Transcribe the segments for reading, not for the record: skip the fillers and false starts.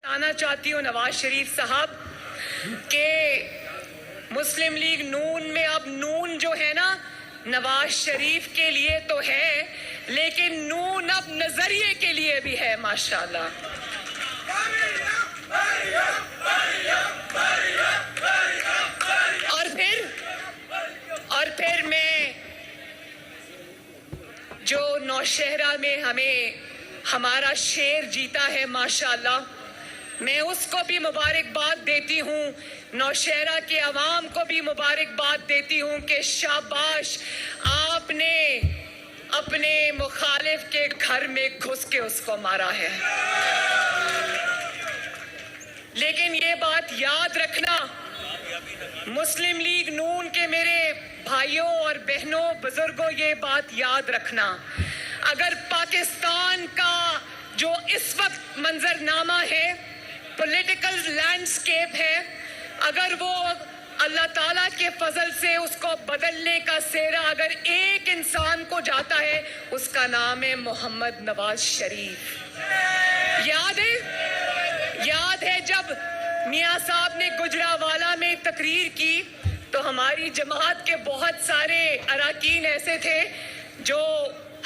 आना चाहती हूँ नवाज शरीफ साहब कि मुस्लिम लीग नून में अब नून जो है ना नवाज शरीफ के लिए तो है, लेकिन नून अब नजरिए के लिए भी है माशाल्लाह। और फिर मैं जो नौशहरा में हमें हमारा शेर जीता है माशाल्लाह, मैं उसको भी मुबारकबाद देती हूँ, नौशहरा के अवाम को भी मुबारकबाद देती हूँ कि शाबाश, आपने अपने मुखालिफ के घर में घुस के उसको मारा है। लेकिन ये बात याद रखना, मुस्लिम लीग नून के मेरे भाइयों और बहनों, बुजुर्गों, ये बात याद रखना, अगर पाकिस्तान का जो इस वक्त मंजरनामा है, पॉलिटिकल लैंडस्केप है, अगर वो अल्लाह ताला के फजल से उसको बदलने का सेहरा अगर एक इंसान को जाता है, उसका नाम है मोहम्मद नवाज शरीफ। याद है जब मियां साहब ने गुजरावाला में तकरीर की तो हमारी जमात के बहुत सारे अरकान ऐसे थे जो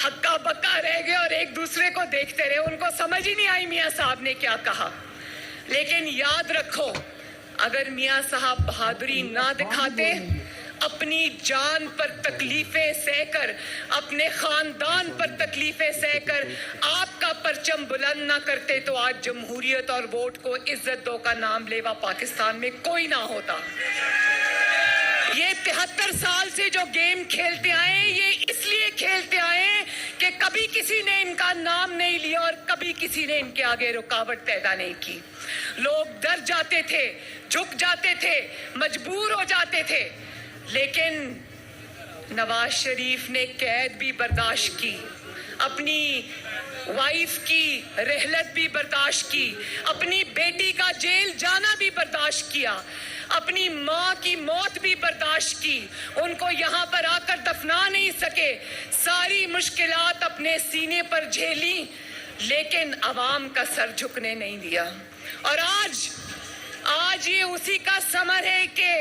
हक्का बक्का रह गए और एक दूसरे को देखते रहे, उनको समझ ही नहीं आई मियां साहब ने क्या कहा। लेकिन याद रखो, अगर मियां साहब बहादुरी ना दिखाते, अपनी जान पर तकलीफें सहकर, अपने खानदान पर तकलीफें सहकर आपका परचम बुलंद ना करते, तो आज जमहूरियत और वोट को इज्जत दो का नाम लेवा पाकिस्तान में कोई ना होता। ये 73 साल से जो गेम खेलते आए, ये इसलिए खेलते आए कि कभी किसी ने इनका नाम नहीं लिया और कभी किसी ने इनके आगे रुकावट पैदा नहीं की। लोग डर जाते थे, झुक जाते थे, मजबूर हो जाते थे, लेकिन नवाज शरीफ ने कैद भी बर्दाश्त की, अपनी वाइफ की रहलत भी बर्दाश्त की, अपनी बेटी का जेल जाना भी बर्दाश्त किया, अपनी माँ की मौत भी बर्दाश्त की, उनको यहाँ पर आकर दफना नहीं सके, सारी मुश्किलात अपने सीने पर झेली, लेकिन अवाम का सर झुकने नहीं दिया। और आज ये उसी का समर है कि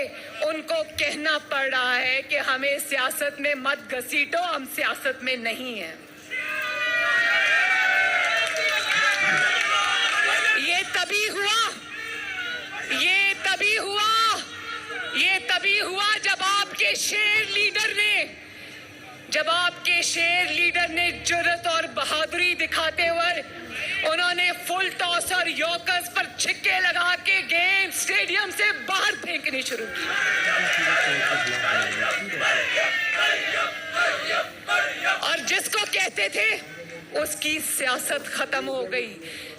उनको कहना पड़ रहा है कि हमें सियासत में मत घसीटो, हम सियासत में नहीं हैं। ये तभी हुआ जब आपके शेर लीडर ने जुर्रत और बहादुरी दिखाते हुए उन्होंने फुल टॉस और यॉर्कर्स पर छिक्के लगा के गेम स्टेडियम से बाहर फेंकनी शुरू की। और जिसको कहते थे उसकी सियासत खत्म हो गई,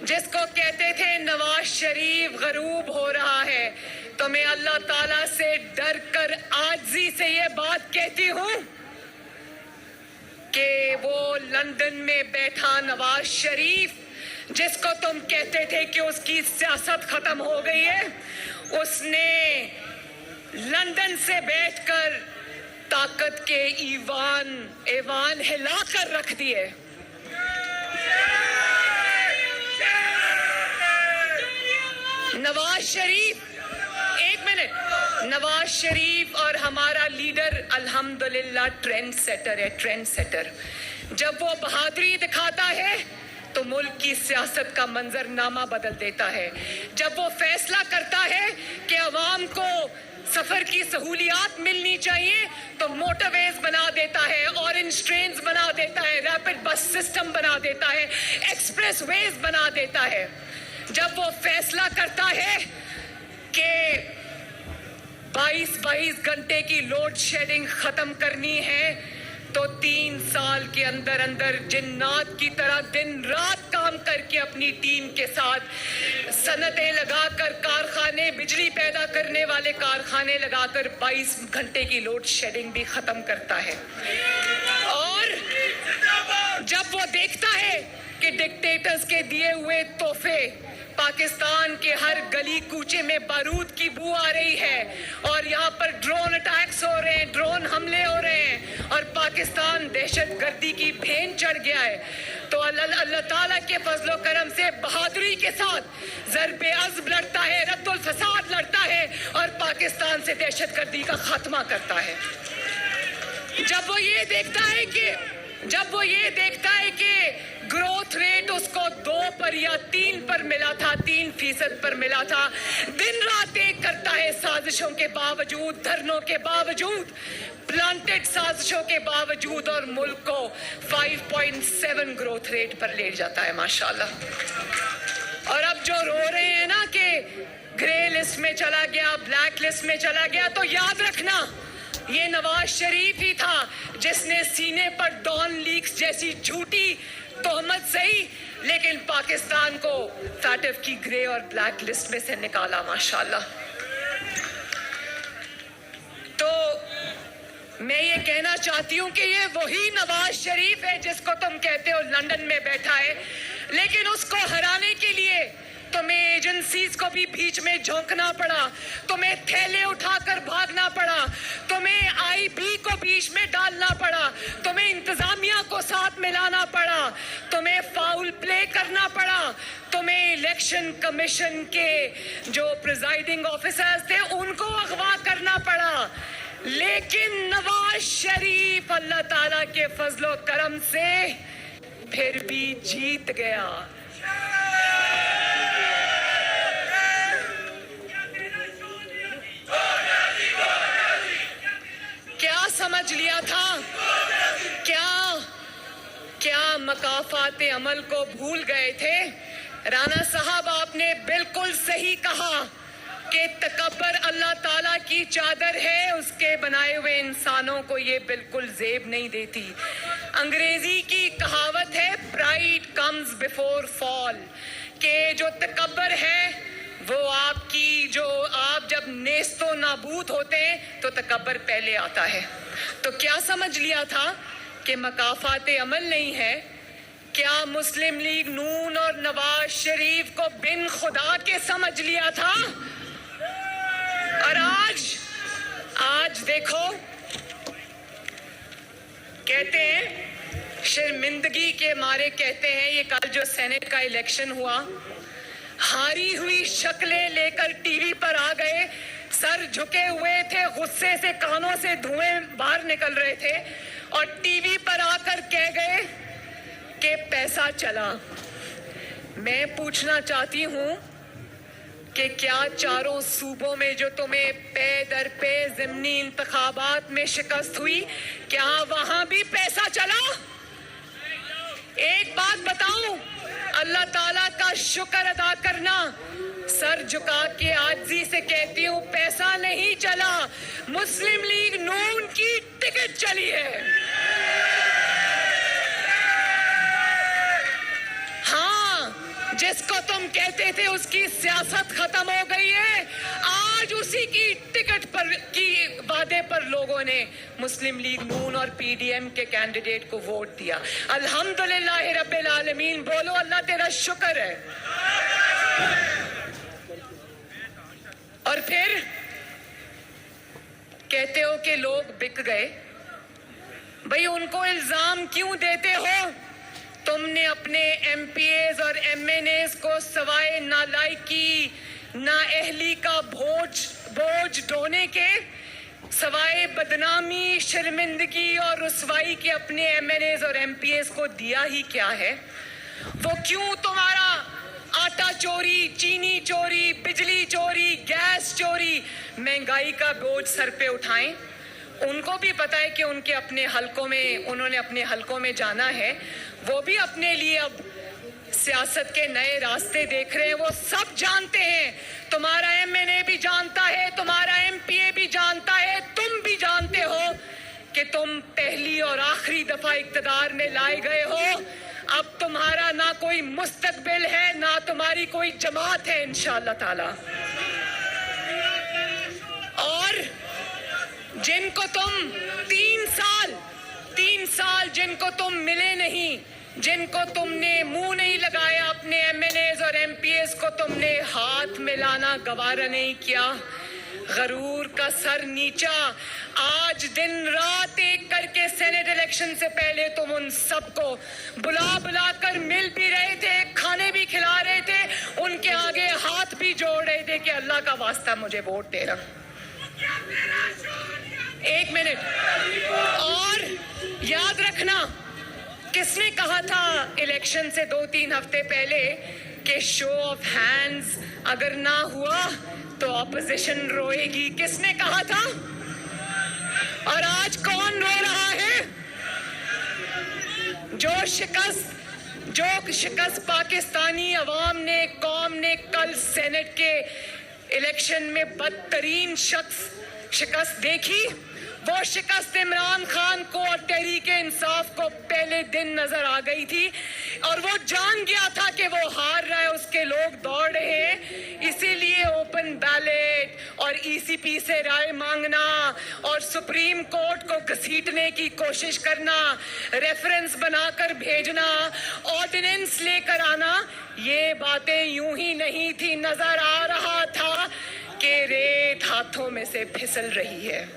जिसको कहते थे नवाज शरीफ गरूब हो रहा है, तो मैं अल्लाह ताला से डर कर आजिज़ी से ये बात कहती हूँ कि वो लंदन में बैठा नवाज शरीफ, जिसको तुम कहते थे कि उसकी सियासत खत्म हो गई है, उसने लंदन से बैठकर ताकत के ईवान हिलाकर रख दिए। नवाज शरीफ और हमारा लीडर अल्हम्दुलिल्लाह ट्रेंड सेटर। जब वो बहादुरी दिखाता है तो मुल्क की सियासत का मंजरनामा बदल देता है। जब वो फैसला करता है कि अवाम को सफर की सहूलियात मिलनी चाहिए तो मोटरवेज बना देता है, ऑरेंज ट्रेन्स बना देता है, रैपिड बस सिस्टम बना देता है, एक्सप्रेस वेज बना देता है। जब वो फैसला करता है कि 22 घंटे की लोड शेडिंग खत्म करनी है तो 3 साल के अंदर अंदर जिन्नात की तरह दिन रात काम करके अपनी टीम के साथ सनतें लगाकर कारखाने, बिजली पैदा करने वाले कारखाने लगाकर 22 घंटे की लोड शेडिंग भी खत्म करता है। और जब वो देखता है कि डिक्टेटर्स के दिए हुए तोहफे پاکستان کے ہر گلی کوچے میں بارود کی بو آ رہی ہے اور یہاں پر ڈرون اٹیکس ہو رہے ہیں, ڈرون حملے ہو رہے ہیں اور پاکستان دہشت گردی کی بھین چڑھ گیا ہے. تو اللہ تعالیٰ کے فضل و کرم سے بہادری کے ساتھ ضرب عزم لڑتا ہے, رد الفساد لڑتا ہے اور پاکستان سے دہشت گردی کا خاتمہ کرتا ہے. جب وہ یہ دیکھتا ہے کہ گروتھ ریٹ اس کو 2 پر یا 3 پر ملا تھا, 3% پر ملا تھا, دن رات ایک کرتا ہے سازشوں کے باوجود, دھرنوں کے باوجود, پلانٹڈ سازشوں کے باوجود, اور ملک کو 5.7 گروتھ ریٹ پر لے جاتا ہے ماشاءاللہ. اور اب جو رو رہے ہیں نا کہ گرے لسٹ میں چلا گیا, بلیک لسٹ میں چلا گیا, تو یاد رکھنا یہ نواز شریف ہی تھا جس نے سینے پر ڈان لیکس جیسی جھوٹی تہمت سہی لیکن پاکستان کو فیٹف کی گرے اور بلیک لسٹ میں سے نکالا ماشاءاللہ. تو میں یہ کہنا چاہتی ہوں کہ یہ وہی نواز شریف ہے جس کو تم کہتے ہو لندن میں بیٹھا ہے, لیکن اس کو ہرانے کے لیے تمہیں ایجنسیز کو بھی بیچ میں جھونکنا پڑا, تمہیں تھیلے اٹھا کر بھاگنا پڑا, تمہیں آئی بی کو بیچ میں ڈالنا پڑا, تمہیں انتظامیہ کو ساتھ ملانا پڑا, تمہیں فاؤل پلے کرنا پڑا, تمہیں الیکشن کمیشن کے جو پریزائڈنگ آفیسرز تھے ان کو اغوا کرنا پڑا. لیکن نواز شریف اللہ تعالیٰ کے فضل و کرم سے پھر بھی جیت گیا. کیا سمجھ لیا تھا؟ کیا مکافات عمل کو بھول گئے تھے؟ رانا صاحب آپ نے بالکل صحیح کہا کہ تکبر اللہ تعالیٰ کی چادر ہے, اس کے بنائے ہوئے انسانوں کو یہ بالکل زیب نہیں دیتی. انگریزی کی کہاوت ہے pride comes before fall, کہ جو تکبر ہے وہ آپ جب نیست و نابود ہوتے ہیں تو تکبر پہلے آتا ہے. تو کیا سمجھ لیا تھا کہ مکافات عمل نہیں ہے؟ کیا مسلم لیگ نون اور نواز شریف کو بن خدا کے سمجھ لیا تھا؟ اور آج دیکھو, کہتے ہیں شرمندگی کے مارے کہتے ہیں یہ کل جو سینٹ کا الیکشن ہوا, ہاری ہوئی شکلیں لے کر ٹی وی پر آ گئے, سر جھکے ہوئے تھے, غصے سے کانوں سے دھوئیں باہر نکل رہے تھے, اور ٹی وی پر آ کر کہہ گئے کہ پیسہ چلا. میں پوچھنا چاہتی ہوں کہ کیا چاروں صوبوں میں جو تمہیں پے در پے ضمنی انتخابات میں شکست ہوئی, کیا وہاں بھی پیسہ چلا؟ ایک بات بتاؤں, اللہ تعالیٰ کا شکر ادا کرنا. سر جھکا کے عاجزی سے کہتی ہوں پیسہ نہیں چلا, مسلم لیگ نون کی ٹکٹ چلی ہے. ہاں, جس کو تم کہتے تھے اس کی سیاست ختم ہو گئی ہے, آج اسی کی ٹکٹ پر کی وعدے پر لوگوں نے مسلم لیگ نون اور پی ڈی ایم کے کینڈیڈیٹ کو ووٹ دیا. الحمدللہ رب العالمین, بولو اللہ تیرا شکر ہے. اور پھر کہتے ہو کہ لوگ بک گئے. بھئی ان کو الزام کیوں دیتے ہو؟ تم نے اپنے ایم پی ایز اور ایم این ایز کو سوائے نالائکی, نااہلی کا بوجھ ڈھونے کے, سوائے بدنامی, شرمندگی اور رسوائی کے اپنے ایم این ایز اور ایم پی ایز کو دیا ہی کیا ہے؟ وہ کیوں تمہارا آٹا چوری, چینی چوری, بجلی چوری, گیس چوری, مہنگائی کا بوجھ سر پہ اٹھائیں؟ ان کو بھی پتا ہے کہ انہوں نے اپنے حلقوں میں جانا ہے, وہ بھی اپنے لیے اب سیاست کے نئے راستے دیکھ رہے ہیں. وہ سب جانتے ہیں, تمہارا ایم این اے بھی جانتا ہے, تمہارا ایم پی اے بھی جانتا ہے, تم بھی جانتے ہو کہ تم پہلی اور آخری دفعہ اقتدار میں لائے گئے ہو. اب تمہارا نہ کوئی مستقبل ہے, نہ تمہاری کوئی جماعت ہے انشاءاللہ تعالی. اور جن کو تم 3 سال جن کو تم ملے نہیں, जिनको तुमने मुंह नहीं लगाया, अपने एमएलएज और एमपीएस को तुमने हाथ मिलाना गवारा नहीं किया। गरूर का सर नीचा, आज दिन रात एक करके सेनेट इलेक्शन से पहले तुम उन सबको बुला बुला कर मिल भी रहे थे, खाने भी खिला रहे थे, उनके आगे हाथ भी जोड़ रहे थे कि अल्लाह का वास्ता मुझे वोट देना। एक मिनट और याद रखना, किसने कहा था इलेक्शन से 2-3 हफ्ते पहले कि शो ऑफ हैंड्स अगर ना हुआ तो ऑपोजिशन रोएगी? किसने कहा था? और आज कौन रो रहा है? जो शिकस्त पाकिस्तानी अवाम ने, कौम ने कल सेनेट के इलेक्शन में बदतरीन शिकस्त देखी, वो शिकस्त इमरान खान को और तहरीके इंसाफ को पहले दिन नजर आ गई थी और वो जान गया था कि वो हार रहा है, उसके लोग दौड़ रहे हैं। इसीलिए ओपन बैलेट और ईसीपी से राय मांगना और सुप्रीम कोर्ट को घसीटने की कोशिश करना, रेफरेंस बनाकर भेजना, ऑर्डिनेंस लेकर आना, ये बातें यूं ही नहीं थी। नजर आ रहा था कि रेत हाथों में से फिसल रही है।